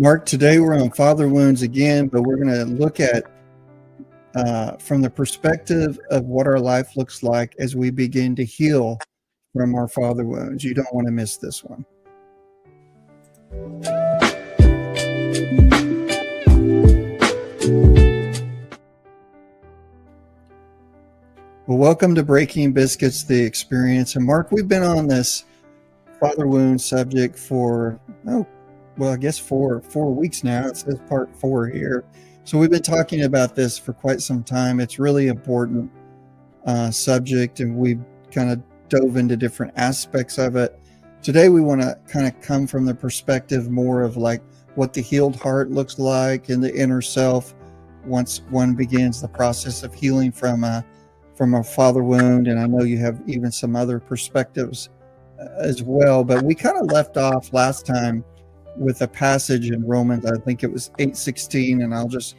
Mark, today we're on father wounds again, but we're going to look at from the perspective of what our life looks like as we begin to heal from our father wounds. You don't want to miss this one. Well, welcome to Breaking Biscuits, the experience. And Mark, we've been on this father wound subject for, I guess four weeks now. It says part 4 here. So we've been talking about this for quite some time. It's really important subject, and we've kind of dove into different aspects of it. Today we want to kind of come from the perspective more of like what the healed heart looks like in the inner self once one begins the process of healing from a father wound. And I know you have even some other perspectives as well, but we kind of left off last time with a passage in Romans. I think it was 8:16, and I'll just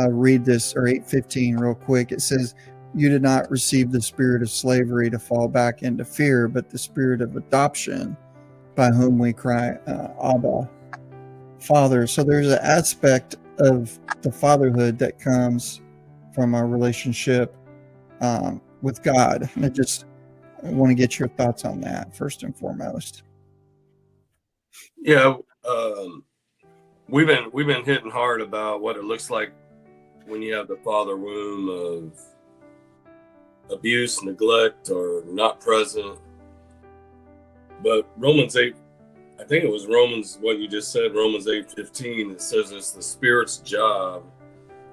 read this, or 8:15 real quick. It says, "You did not receive the spirit of slavery to fall back into fear, but the spirit of adoption, by whom we cry, Abba, Father." So there's an aspect of the fatherhood that comes from our relationship with God. And I want to get your thoughts on that first and foremost. Yeah, we've been hitting hard about what it looks like when you have the father wound of abuse, neglect, or not present. But Romans 8, I think it was Romans, what you just said, Romans 8:15, it says it's the Spirit's job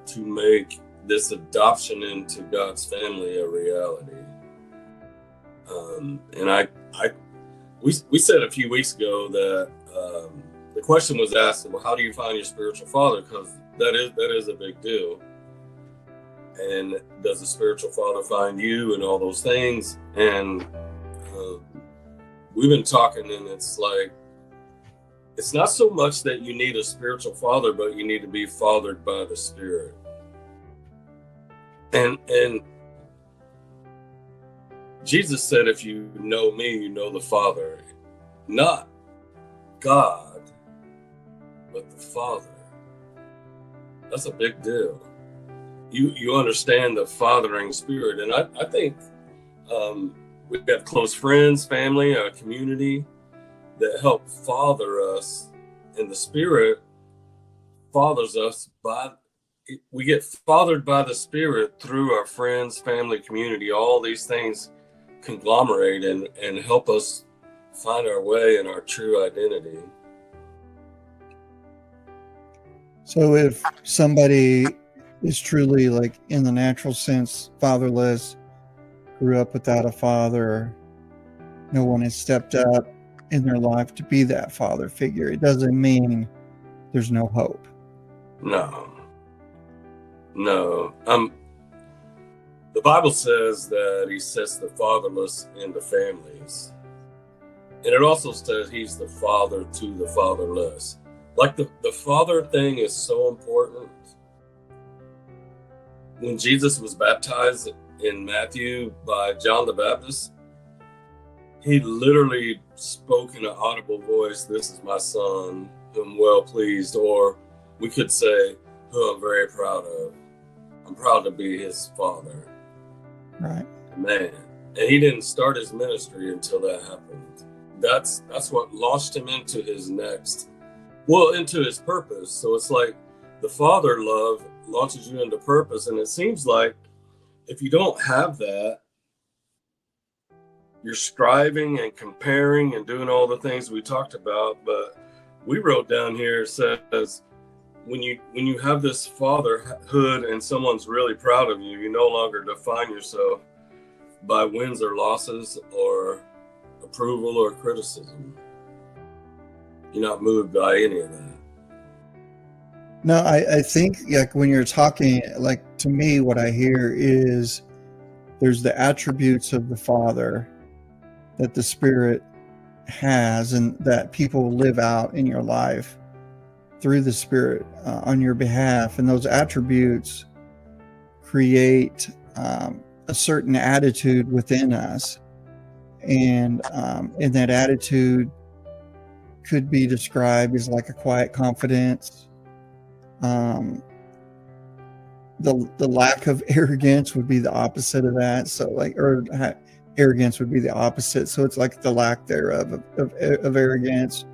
to make this adoption into God's family a reality. And we said a few weeks ago that the question was asked, well, how do you find your spiritual father? Because that is a big deal. And does the spiritual father find you, and all those things? And we've been talking, and it's like, it's not so much that you need a spiritual father, but you need to be fathered by the Spirit. And Jesus said, if you know me, you know the Father. Not God, but the Father. That's a big deal. You understand the fathering spirit. And I think we have close friends, family, a community that help father us, and the Spirit fathers us we get fathered by the Spirit through our friends, family, community. All these things conglomerate and help us find our way and our true identity. So if somebody is truly, like, in the natural sense, fatherless, grew up without a father, no one has stepped up in their life to be that father figure, it doesn't mean there's no hope. No. The Bible says that he sets the fatherless into families. And it also says he's the father to the fatherless. Like the father thing is so important. When Jesus was baptized in Matthew by John the Baptist, he literally spoke in an audible voice, "This is my son, whom I'm well pleased," or we could say, "who I'm very proud of. I'm proud to be his father." Right. Man. And he didn't start his ministry until that happened. That's what launched him into his into his purpose. So it's like the father love launches you into purpose. And it seems like if you don't have that, you're striving and comparing and doing all the things we talked about. But we wrote down here, it says, when you have this fatherhood and someone's really proud of you, you no longer define yourself by wins or losses or approval or criticism. You're not moved by any of that. No, I think, like, when you're talking, like, to me, what I hear is there's the attributes of the Father that the Spirit has and that people live out in your life through the Spirit on your behalf. And those attributes create a certain attitude within us. And that attitude could be described as like a quiet confidence. The lack of arrogance would be the opposite of that. So arrogance would be the opposite. So it's like the lack thereof of arrogance,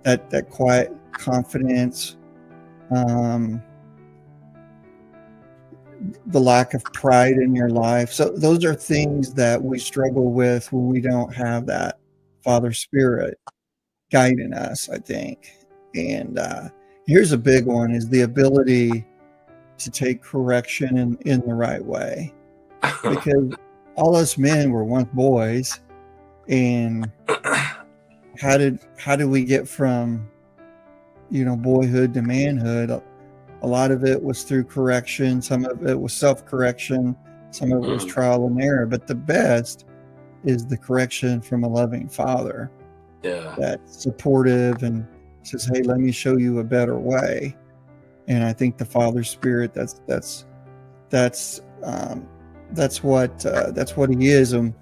that quiet confidence, the lack of pride in your life. So those are things that we struggle with when we don't have that Father Spirit guiding us, I think. And here's a big one, is the ability to take correction in the right way. Because all us men were once boys, and how did we get from boyhood to manhood? A lot of it was through correction, some of it was self-correction, some of it was trial and error, but the best is the correction from a loving Father. Yeah. That's supportive and says, hey, let me show you a better way. And I think the Father Spirit, that's what he is. And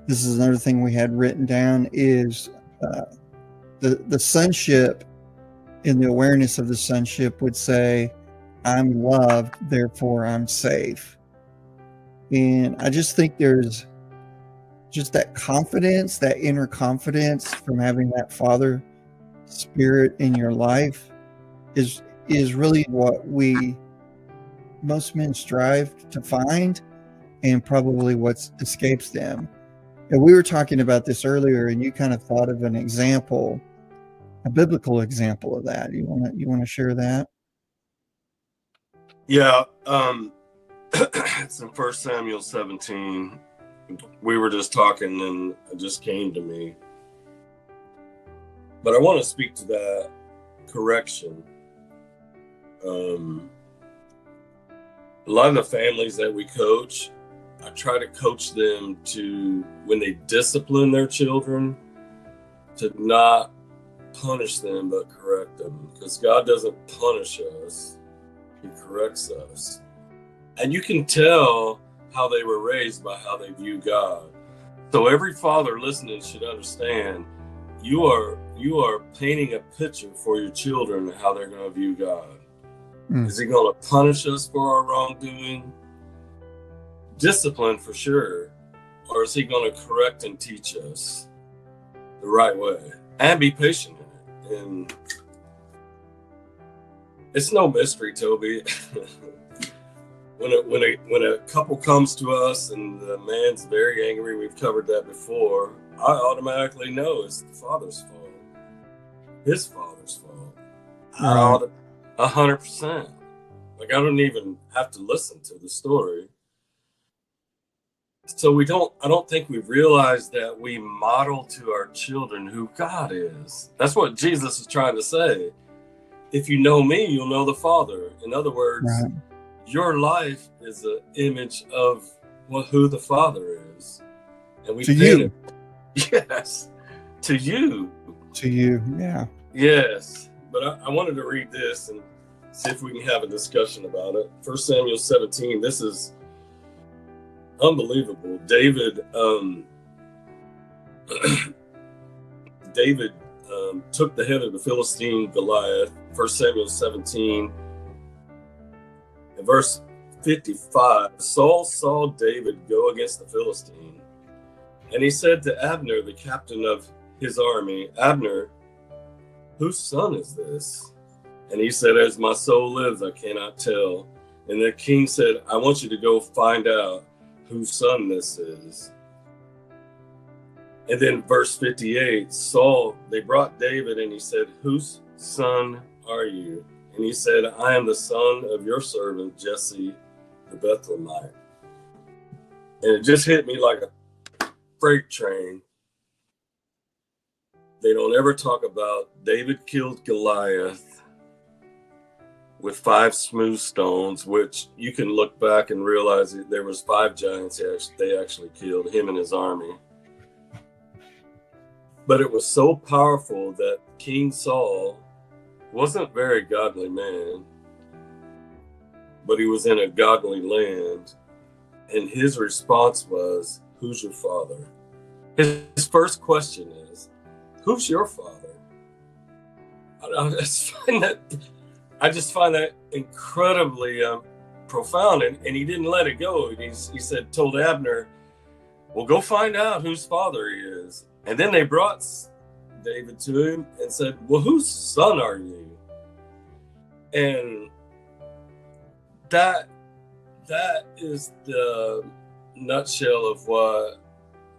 this is another thing we had written down, is the sonship, in the awareness of the sonship, would say, I'm loved, therefore I'm safe. And I just think there's just that confidence, that inner confidence from having that Father Spirit in your life is really what most men strive to find, and probably what escapes them. And we were talking about this earlier, and you kind of thought of an example, a biblical example of that. You want to share that? Yeah, it's in 1 Samuel 17. We were just talking, and it just came to me. But I want to speak to that correction. A lot of the families that we coach, I try to coach them to, when they discipline their children, to not punish them but correct them, because God doesn't punish us, he corrects us. And you can tell how they were raised by how they view God. So every father listening should understand, you are painting a picture for your children of how they're going to view God. Is he going to punish us for our wrongdoing? Discipline for sure. Or is he going to correct and teach us the right way? And be patient in it. And it's no mystery, Toby. When a couple comes to us and the man's very angry, we've covered that before, I automatically know it's the father's fault. His father's fault. 100%. Like, I don't even have to listen to the story. So I don't think we've realized that we model to our children who God is. That's what Jesus is trying to say. If you know me, you'll know the Father. In other words, your life is an image of who the Father is. And we to you. Yes. To you. To you, yeah. Yes. But I wanted to read this and see if we can have a discussion about it. 1 Samuel 17, this is unbelievable. David took the head of the Philistine Goliath. 1 Samuel 17, in verse 55, Saul saw David go against the Philistine, and he said to Abner, the captain of his army, Abner, whose son is this? And he said, as my soul lives, I cannot tell. And the king said, I want you to go find out whose son this is. And then verse 58, they brought David, and he said, whose son are you? And he said, I am the son of your servant, Jesse, the Bethlehemite. And it just hit me like a freight train. They don't ever talk about David killed Goliath with 5 smooth stones, which you can look back and realize that there was 5 giants they actually killed, him and his army. But it was so powerful that King Saul wasn't a very godly man, but he was in a godly land. And his response was, who's your father? His first question is, who's your father? I just find that incredibly profound, and he didn't let it go. And he said, told Abner, "Well, go find out whose father he is." And then they brought David to him and said, "Well, whose son are you?" And that is the nutshell of what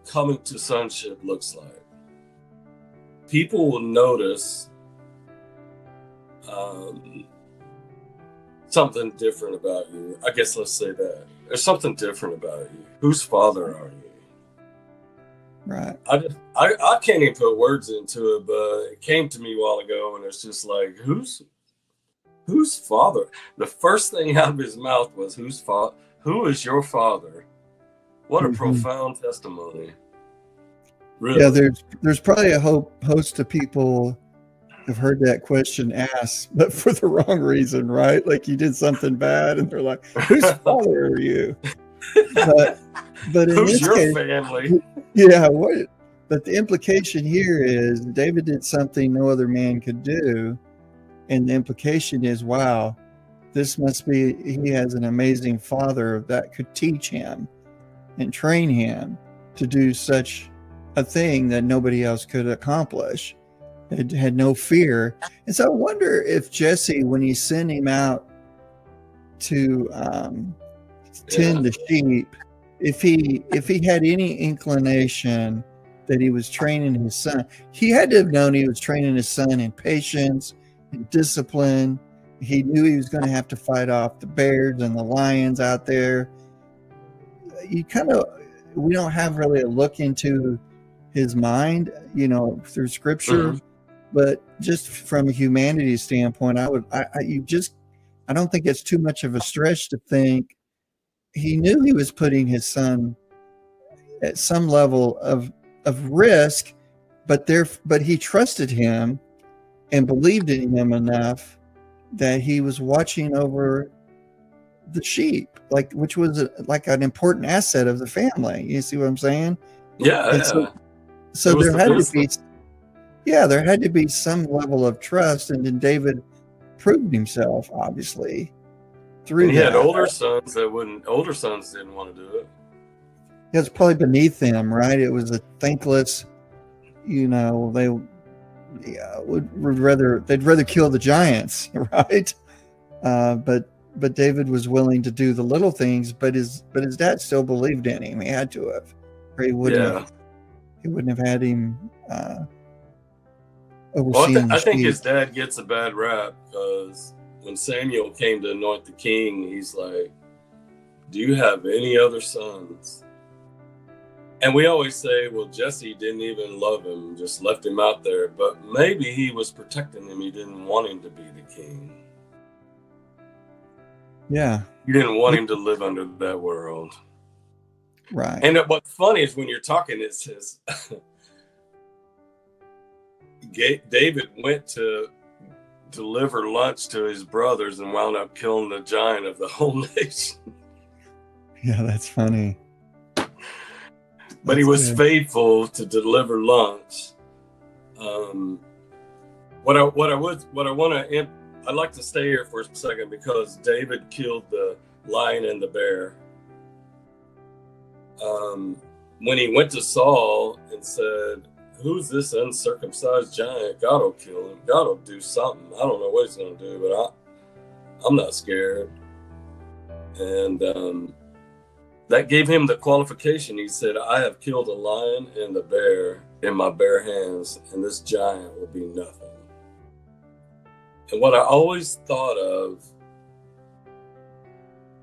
coming to sonship looks like. People will notice something different about you. I guess let's say that. There's something different about you. Whose father are you? Right. I can't even put words into it, but it came to me a while ago, and it's just like, whose father? The first thing out of his mouth was, who is your father? What a profound testimony. Really. Yeah, there's probably a host of people have heard that question asked, but for the wrong reason, right? Like you did something bad, and they're like, "Whose father are you?" But in who's this your case, family? Yeah, what? But the implication here is David did something no other man could do, and the implication is, wow, this must be, he has an amazing father that could teach him and train him to do such a thing that nobody else could accomplish. It had no fear. And so I wonder if Jesse, when he sent him out to tend the sheep, if he had any inclination that he was training his son, he had to have known he was training his son in patience and discipline. He knew he was going to have to fight off the bears and the lions out there. We don't have really a look into his mind, through scripture, but just from a humanity standpoint, I don't think it's too much of a stretch to think he knew he was putting his son at some level of risk, but he trusted him and believed in him enough that he was watching over the sheep, which was like an important asset of the family. You see what I'm saying? Yeah. So there had to be some level of trust, and then David proved himself, obviously, through and he that. had older sons didn't want to do it. It was probably beneath them, right? It was a thankless, they they'd rather kill the giants, right? But David was willing to do the little things, but his dad still believed in him. He had to have, or he wouldn't have had him overseeing I think his dad gets a bad rap, because when Samuel came to anoint the king, he's like, "Do you have any other sons?" And we always say, well, Jesse didn't even love him, just left him out there. But maybe he was protecting him. He didn't want him to be the king. Yeah. He didn't want him to live under that world. Right. And what's funny is when you're talking, it says David went to deliver lunch to his brothers and wound up killing the giant of the whole nation. Yeah, that's funny. But he was faithful to deliver lunch. I'd like to stay here for a second, because David killed the lion and the bear. When he went to Saul and said, "Who's this uncircumcised giant? God will kill him. God will do something. I don't know what he's going to do, but I'm not scared." And that gave him the qualification. He said, "I have killed a lion and a bear in my bare hands, and this giant will be nothing." And what I always thought of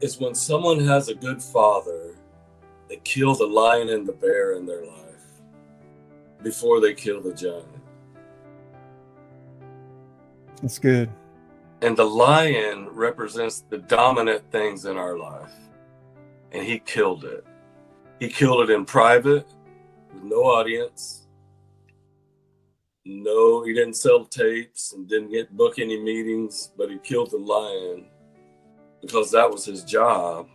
is when someone has a good father, they kill the lion and the bear in their life before they kill the giant. That's good. And the lion represents the dominant things in our life. And he killed it. He killed it in private, with no audience. No, he didn't sell tapes and didn't book any meetings, but he killed the lion because that was his job.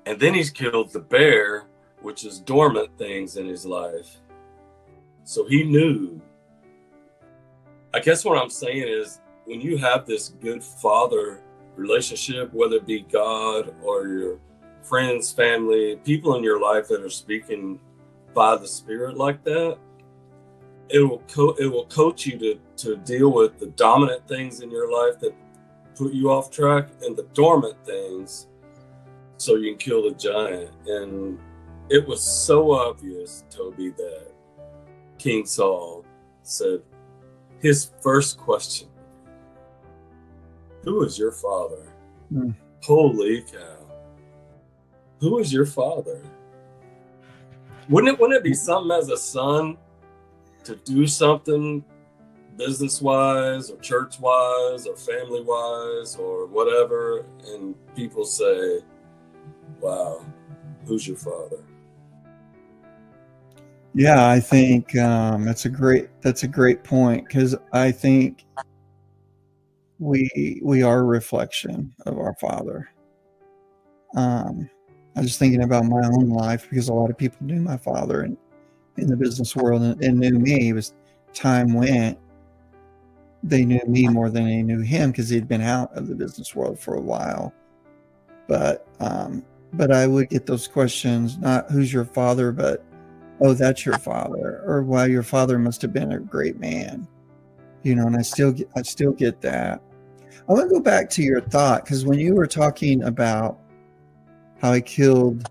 And then he's killed the bear, which is dormant things in his life. So he knew I guess what I'm saying is when you have this good father relationship, whether it be God or your friends, family, people in your life that are speaking by the Spirit like that, it will coach you to deal with the dominant things in your life that put you off track and the dormant things so you can kill the giant. And it was so obvious, Toby, that King Saul said his first question, who is your father? Holy cow. Who is your father? Wouldn't it be something as a son to do something business-wise or church-wise or family-wise or whatever, and people say, wow, who's your father? Yeah, I think that's a great point, because I think we are a reflection of our Father. I was thinking about my own life, because a lot of people knew my father in the business world and knew me. It was time went, they knew me more than they knew him, because he'd been out of the business world for a while. But I would get those questions, not who's your father, but oh, that's your father, or wow, your father must have been a great man, and I still get that. I want to go back to your thought, because when you were talking about how he killed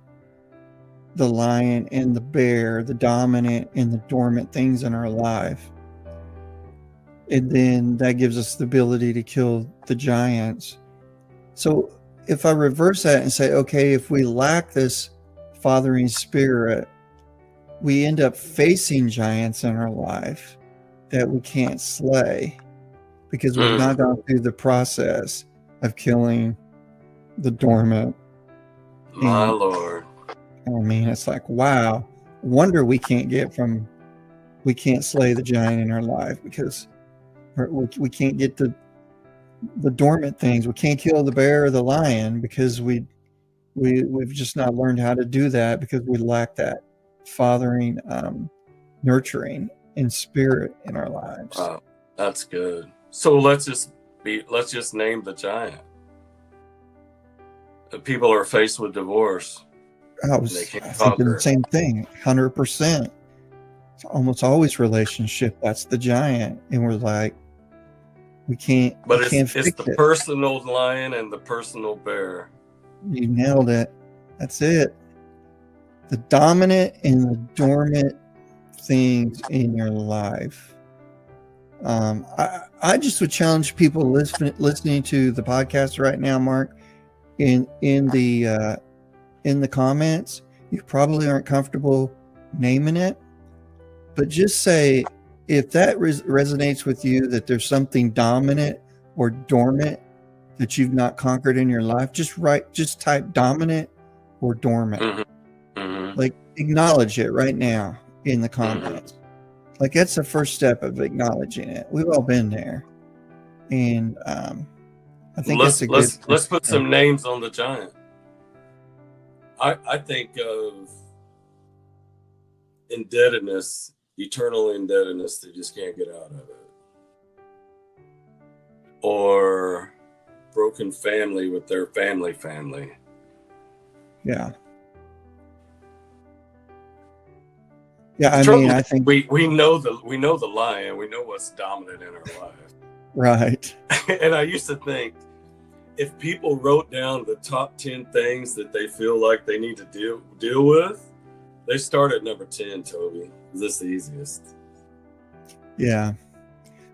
the lion and the bear, the dominant and the dormant things in our life, and then that gives us the ability to kill the giants. So if I reverse that and say, okay, if we lack this fathering spirit, we end up facing giants in our life that we can't slay, because we've not gone through the process of killing the dormant. My Lord. I mean, it's like, wow, wonder we can't slay the giant in our life, because we can't get the dormant things. We can't kill the bear or the lion, because we've just not learned how to do that, because we lack that fathering, nurturing in spirit in our lives. Wow, that's good. So let's just name the giant. People are faced with divorce. I was thinking the same thing. 100%. It's almost always relationship. That's the giant, and we're like, we can't. But it's the personal lion and the personal bear. You nailed it. That's it. The dominant and the dormant things in your life. I just would challenge people listening to the podcast right now, Mark, in the comments. You probably aren't comfortable naming it, but just say, if that resonates with you, that there's something dominant or dormant that you've not conquered in your life, just type dominant or dormant. Mm-hmm. Mm-hmm. Like, acknowledge it right now in the comments. Mm-hmm. Like, that's the first step of acknowledging it. We've all been there. And I think that's a good... Let's put some names on the giant. I think of indebtedness, eternal indebtedness that you just can't get out of it. Or broken family with their family. Yeah. Yeah, I think we know the lion. We know what's dominant in our life. Right. And I used to think, if people wrote down the top 10 things that they feel like they need to deal with, they start at number 10, Toby. This the easiest. Yeah.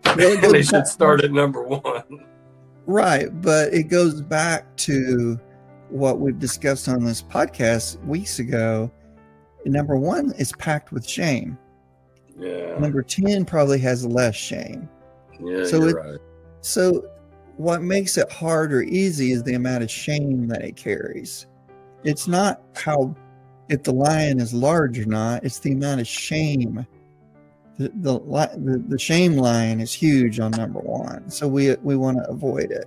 Well, they should start at number 1. Right. But it goes back to what we've discussed on this podcast weeks ago. Number 1 is packed with shame. Yeah. Number 10 probably has less shame. Yeah, so you're right. So what makes it hard or easy is the amount of shame that it carries. It's not if the lion is large or not, it's the amount of shame. The shame lion is huge on number 1. So we want to avoid it.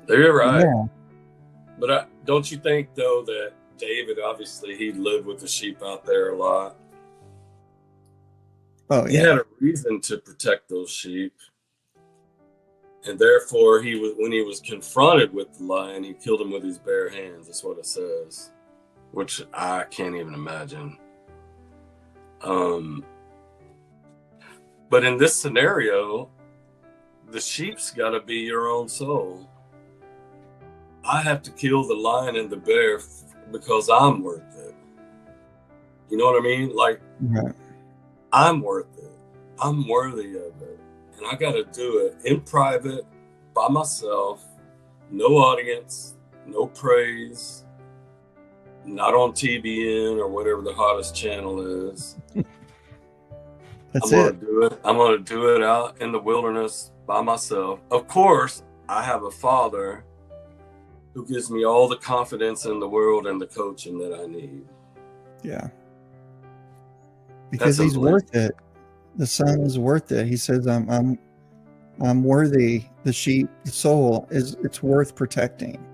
You're right. Yeah. But don't you think, though, that David, obviously, he lived with the sheep out there a lot? Oh He yeah. had a reason to protect those sheep. And therefore, when he was confronted with the lion, he killed him with his bare hands. That's what it says, which I can't even imagine. But in this scenario, the sheep's got to be your own soul. I have to kill the lion and the bear because I'm worth it. You know what I mean? Like, Right. I'm worth it. I'm worthy of it. And I got to do it in private, by myself, no audience, no praise, not on TBN or whatever the hottest channel is. That's I'm it. gonna do it. I'm gonna do it out in the wilderness by myself. Of course, I have a father who gives me all the confidence in the world and the coaching that I need. Yeah. Because That's he's worth it. The son is worth it. He says, I'm worthy. The sheep, the soul it's worth protecting.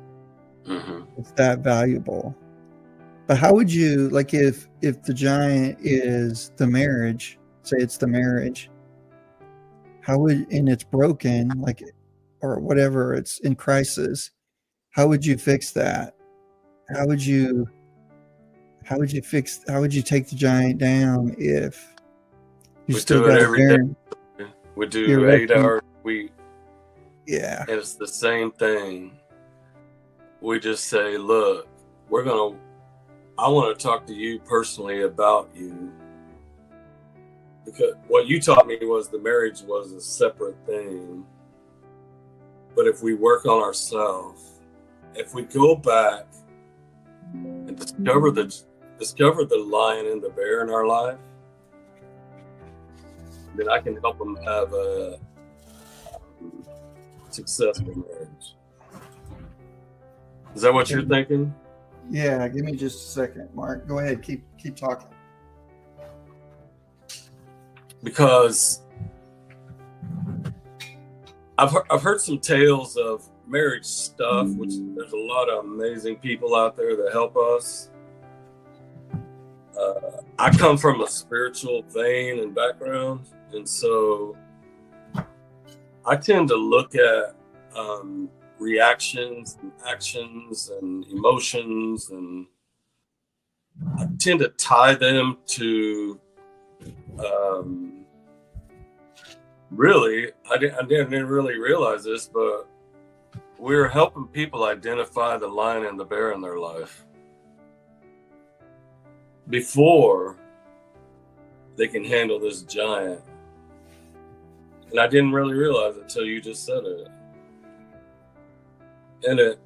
Mm-hmm. It's that valuable. But how would you, like, if the giant is the marriage, say it's the marriage, how would, and it's broken, like, or whatever, it's in crisis, how would you fix that? How would you take the giant down if you We still do it got a every day. parent? We do You're 8 working- hours a week. Yeah. And it's the same thing. We just say, look, I want to talk to you personally about you. Because what you taught me was the marriage was a separate thing. But if we work on ourselves, if we go back and discover the lion and the bear in our life, then I can help them have a successful marriage. Is that what you're thinking? Yeah, give me just a second, Mark. Go ahead, keep talking. Because I've heard some tales of marriage stuff, which there's a lot of amazing people out there that help us. I come from a spiritual vein and background, and so I tend to look at reactions and actions and emotions, and I tend to tie them to really, I didn't really realize this, but we're helping people identify the lion and the bear in their life before they can handle this giant. And I didn't really realize it until you just said it. And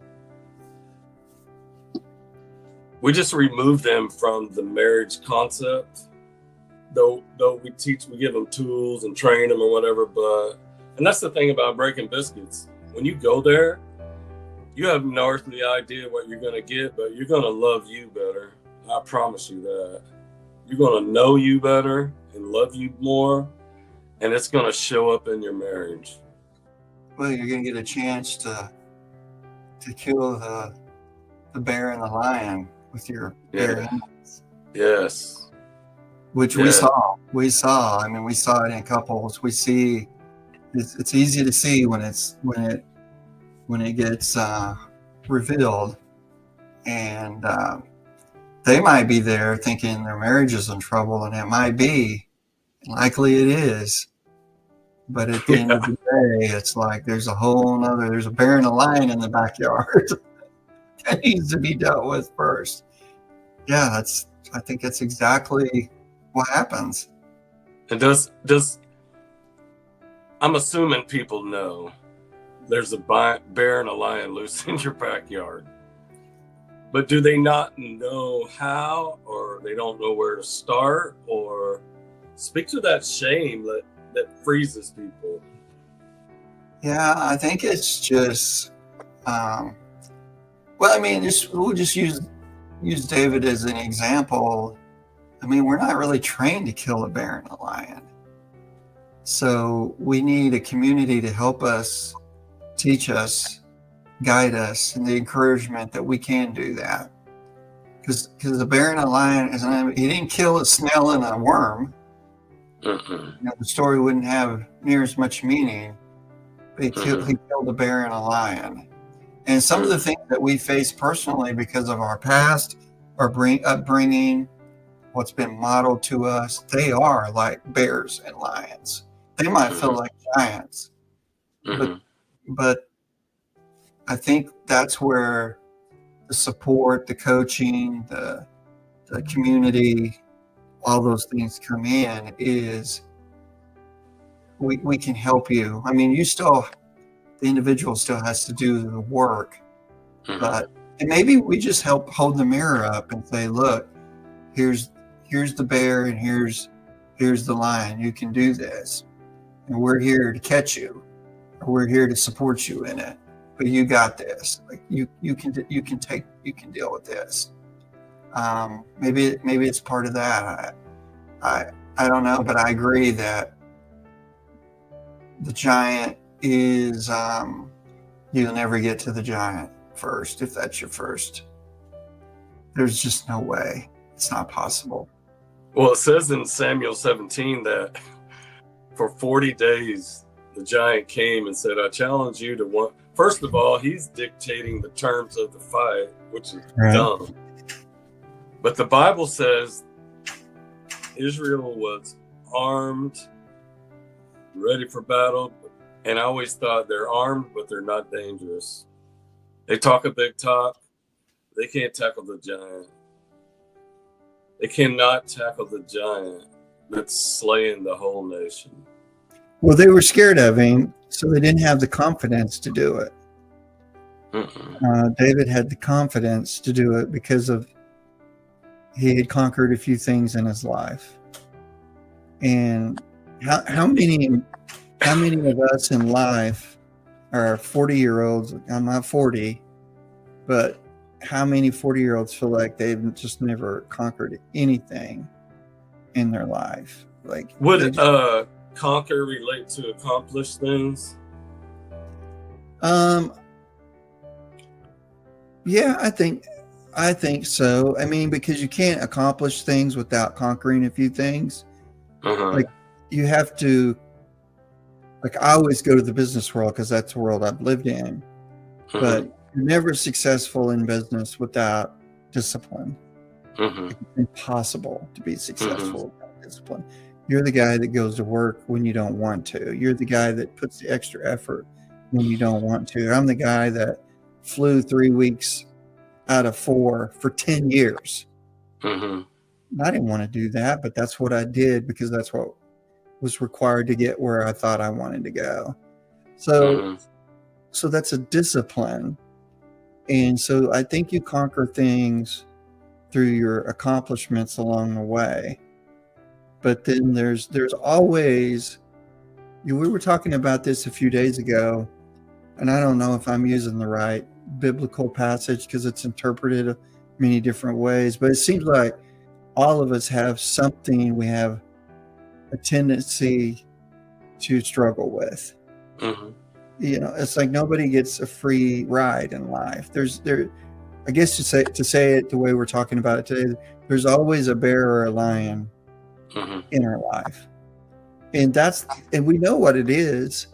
we just remove them from the marriage concept. Though we give them tools and train them or whatever, and that's the thing about Breaking Biscuits. When you go there, you have no earthly idea what you're going to get, but you're going to love you better. I promise you that. You're going to know you better and love you more, and it's going to show up in your marriage. Well, you're going to get a chance to kill the bear and the lion with your bare hands. Yes. Which we saw. I mean, we saw it in couples. We see it's easy to see when it gets revealed, and they might be there thinking their marriage is in trouble, and it might be, likely it is, but at the end of the day, it's like there's a bear and a lion in the backyard that needs to be dealt with first. Yeah, I think that's exactly what happens. And I'm assuming people know there's a bear and a lion loose in your backyard, but do they not know how, or they don't know where to start, or speak to that shame that freezes people? Yeah, I think it's just well, I mean, we'll just use David as an example. I mean, we're not really trained to kill a bear and a lion. So we need a community to help us, teach us, guide us, and the encouragement that we can do that. Because a bear and a lion, he didn't kill a snail and a worm. Mm-mm. The story wouldn't have near as much meaning. But he killed a bear and a lion. And some of the things that we face personally because of our past, our upbringing, what's been modeled to us, they are like bears and lions. They might feel like giants, but I think that's where the support, the coaching, the community, all those things come in. Is we can help you. I mean, the individual still has to do the work, but and maybe we just help hold the mirror up and say, look, here's the bear and here's the lion. You can do this, and we're here to catch you, or we're here to support you in it. But you got this. Like you can deal with this. Maybe it's part of that. I don't know, but I agree that the giant is you'll never get to the giant first if that's your first. There's just no way. It's not possible. Well, it says in Samuel 17 that for 40 days the giant came and said, I challenge you to one. First of all, he's dictating the terms of the fight, which is dumb. But the Bible says Israel was armed, ready for battle. And I always thought they're armed, but they're not dangerous. They talk a big talk. They can't tackle the giant. They cannot tackle the giant that's slaying the whole nation. Well, they were scared of him, so they didn't have the confidence to do it. David had the confidence to do it because he had conquered a few things in his life. And how many of us in life are 40-year-olds? I'm not 40, but how many 40-year-olds feel like they've just never conquered anything in their life? Like, would conquer relate to accomplish things? Yeah, I think so. I mean, because you can't accomplish things without conquering a few things. Like you have to. Like I always go to the business world because that's the world I've lived in. But you're never successful in business without discipline. It's impossible to be successful without discipline. You're the guy that goes to work when you don't want to. You're the guy that puts the extra effort when you don't want to. I'm the guy that flew 3 weeks out of 4 for 10 years. I didn't want to do that, but that's what I did because that's what was required to get where I thought I wanted to go. So that's a discipline. And so I think you conquer things through your accomplishments along the way. But then there's always, we were talking about this a few days ago, and I don't know if I'm using the right biblical passage because it's interpreted many different ways, but it seems like all of us have something we have a tendency to struggle with. It's like nobody gets a free ride in life. I guess to say it the way we're talking about it today, there's always a bear or a lion in our life, and we know what it is,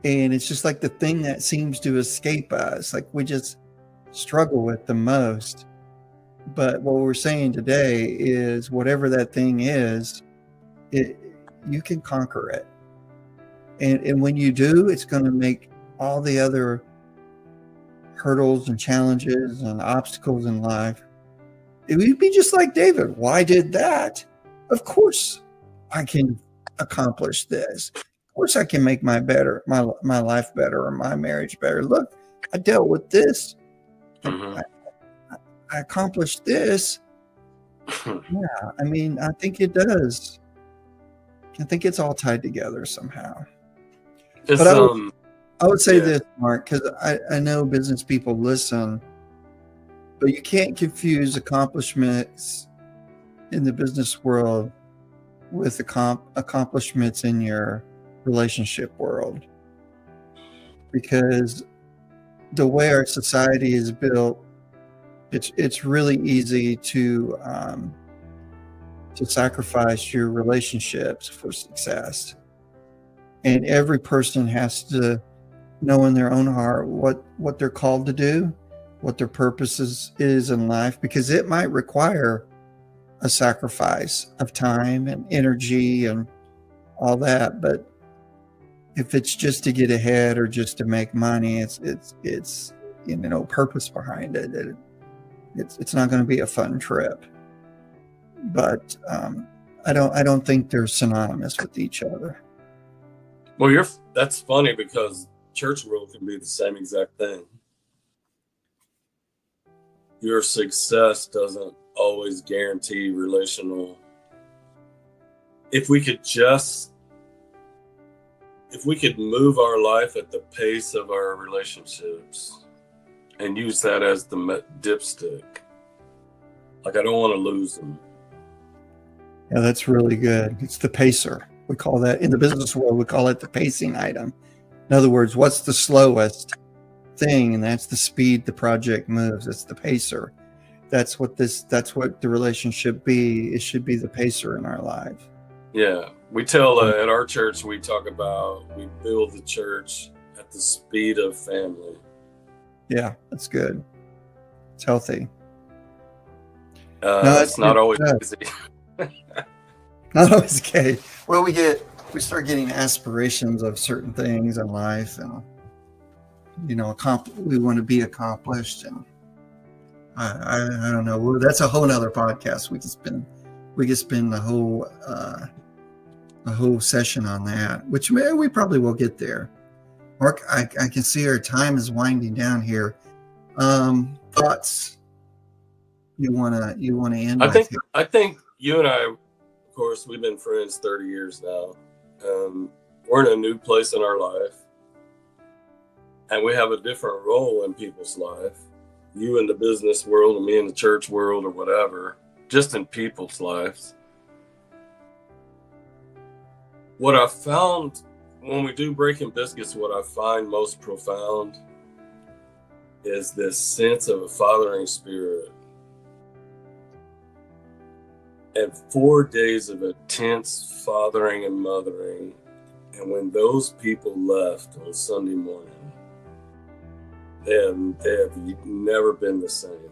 and it's just like the thing that seems to escape us, like we just struggle with the most. But what we're saying today is whatever that thing is, you can conquer it. And when you do, it's going to make all the other hurdles and challenges and obstacles in life. It would be just like David. Well, I did that. Of course I can accomplish this. Of course I can make my life better or my marriage better. Look, I dealt with this. I accomplished this. Yeah, I mean, I think it does. I think it's all tied together somehow. But I would say this, Mark, because I know business people listen, but you can't confuse accomplishments in the business world with accomplishments in your relationship world. Because the way our society is built, it's really easy to to sacrifice your relationships for success. And every person has to know in their own heart what they're called to do, what their purpose is in life, because it might require a sacrifice of time and energy and all that. But if it's just to get ahead or just to make money, it's purpose behind it. It's not going to be a fun trip. But I don't think they're synonymous with each other. Well, that's funny because church world can be the same exact thing. Your success doesn't always guarantee relational. If we could move our life at the pace of our relationships and use that as the dipstick, like I don't want to lose them. Yeah, that's really good. It's the pacer. We call that in the business world, we call it the pacing item. In other words, what's the slowest thing? And that's the speed the project moves. It's the pacer. That's what the relationship be. It should be the pacer in our life. Yeah. We tell at our church, we talk about, we build the church at the speed of family. Yeah, that's good. It's healthy. It's not always easy. Not always okay. Well, we start getting aspirations of certain things in life, and we want to be accomplished, and I don't know. That's a whole nother podcast. We could spend the whole session on that, which we probably will get there. Mark, I can see our time is winding down here. Thoughts you wanna end? I think you and I, of course, we've been friends 30 years now. We're in a new place in our life, and we have a different role in people's life. You in the business world and me in the church world or whatever, just in people's lives. What I found when we do Breaking Biscuits, what I find most profound is this sense of a fathering spirit. And 4 days of intense fathering and mothering. And when those people left on Sunday morning, they have never been the same.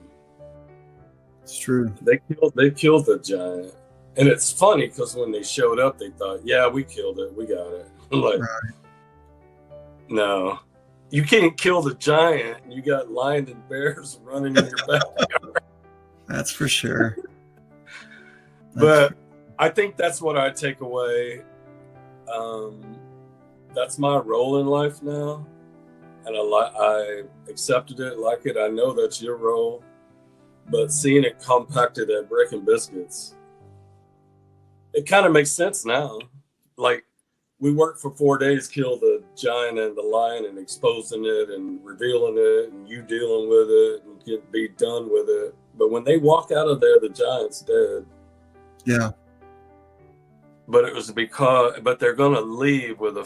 It's true. They killed the giant. And it's funny because when they showed up, they thought, yeah, we killed it. We got it. Like, right. No, you can't kill the giant. You got lions and bears running in your backyard. That's for sure. But I think that's what I take away. That's my role in life now. And I accepted it, like it. I know that's your role. But seeing it compacted at Breaking Biscuits, it kind of makes sense now. Like, we worked for 4 days, kill the giant and the lion and exposing it and revealing it and you dealing with it and be done with it. But when they walk out of there, the giant's dead. Yeah. But but they're going to leave with a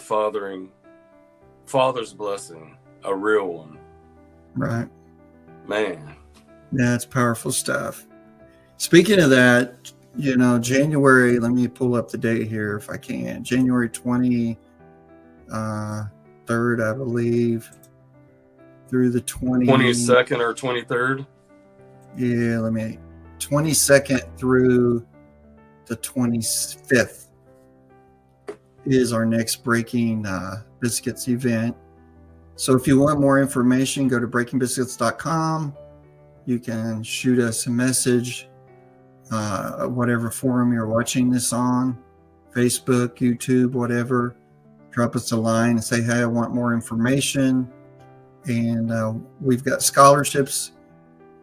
father's blessing, a real one. Right. Man. Yeah, it's powerful stuff. Speaking of that, January, let me pull up the date here if I can. January 23rd, I believe, through the 22nd or 23rd. Yeah, 22nd through the 25th is our next Breaking Biscuits event. So if you want more information, go to breakingbiscuits.com. You can shoot us a message, whatever forum you're watching this on, Facebook, YouTube, whatever. Drop us a line and say, hey, I want more information. And we've got scholarships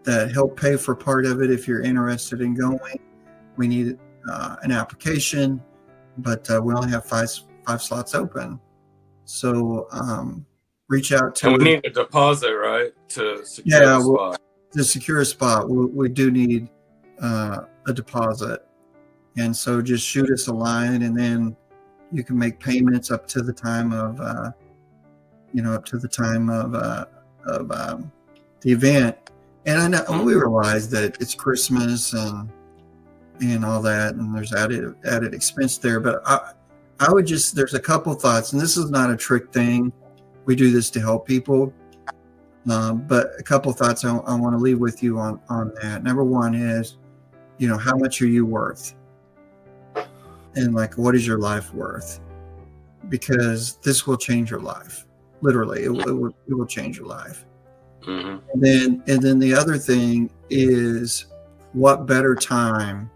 that help pay for part of it if you're interested in going. We need an application, but we only have five slots open. So reach out to. And we need a deposit, right, to secure the spot. To secure a spot, we do need a deposit, and so just shoot us a line, and then you can make payments up to the time of the event. And I know we realize that it's Christmas, and and all that, and there's added expense there. But I would just, there's a couple thoughts, and this is not a trick thing. We do this to help people. But a couple thoughts I want to leave with you on that. Number one is, how much are you worth? And like, what is your life worth? Because this will change your life. Literally, it will change your life. Mm-hmm. And then the other thing is, what better time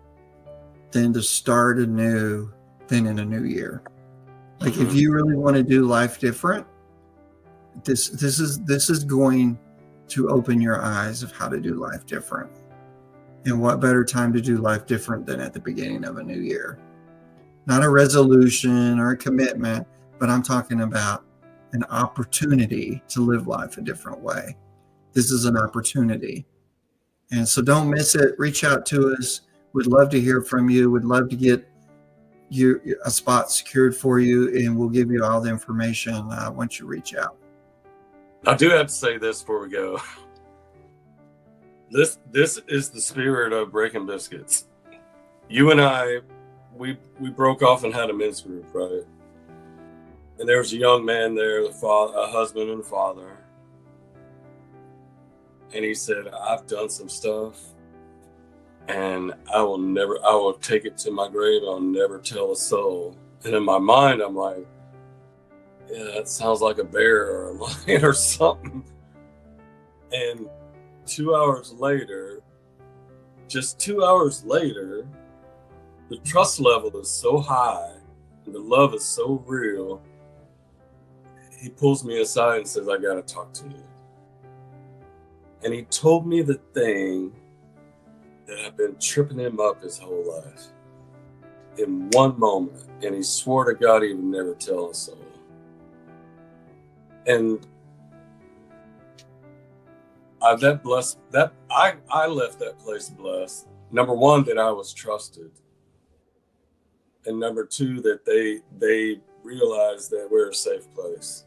than to start anew than in a new year? Like, if you really want to do life different, this is going to open your eyes of how to do life different. And what better time to do life different than at the beginning of a new year? Not a resolution or a commitment, but I'm talking about an opportunity to live life a different way. This is an opportunity. And so don't miss it. Reach out to us. We'd love to hear from you. We'd love to get a spot secured for you, and we'll give you all the information once you reach out. I do have to say this before we go. This is the spirit of Breaking Biscuits. You and I, we broke off and had a men's group, right? And there was a young man there, a husband and a father. And he said, I've done some stuff, and I will take it to my grave. I'll never tell a soul. And in my mind, I'm like, yeah, that sounds like a bear or a lion or something. And 2 hours later, just 2 hours later, the trust level is so high and the love is so real. He pulls me aside and says, I got to talk to you. And he told me the thing that had been tripping him up his whole life in one moment. And he swore to God he would never tell a soul. And I left that place blessed. Number one, that I was trusted. And number two, that they realized that we're a safe place.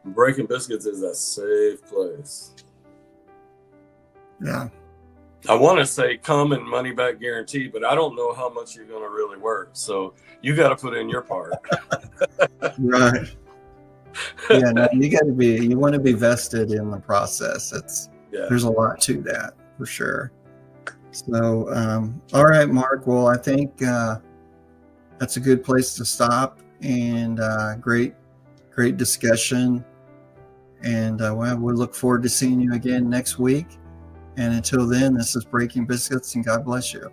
Breaking Biscuits is a safe place. Yeah. I want to say come and money back guarantee, but I don't know how much you're going to really work. So you got to put in your part. Right. Yeah, no, you want to be vested in the process. There's a lot to that for sure. So, all right, Mark. Well, I think that's a good place to stop, and great discussion. And we look forward to seeing you again next week. And until then, this is Breaking Biscuits, and God bless you.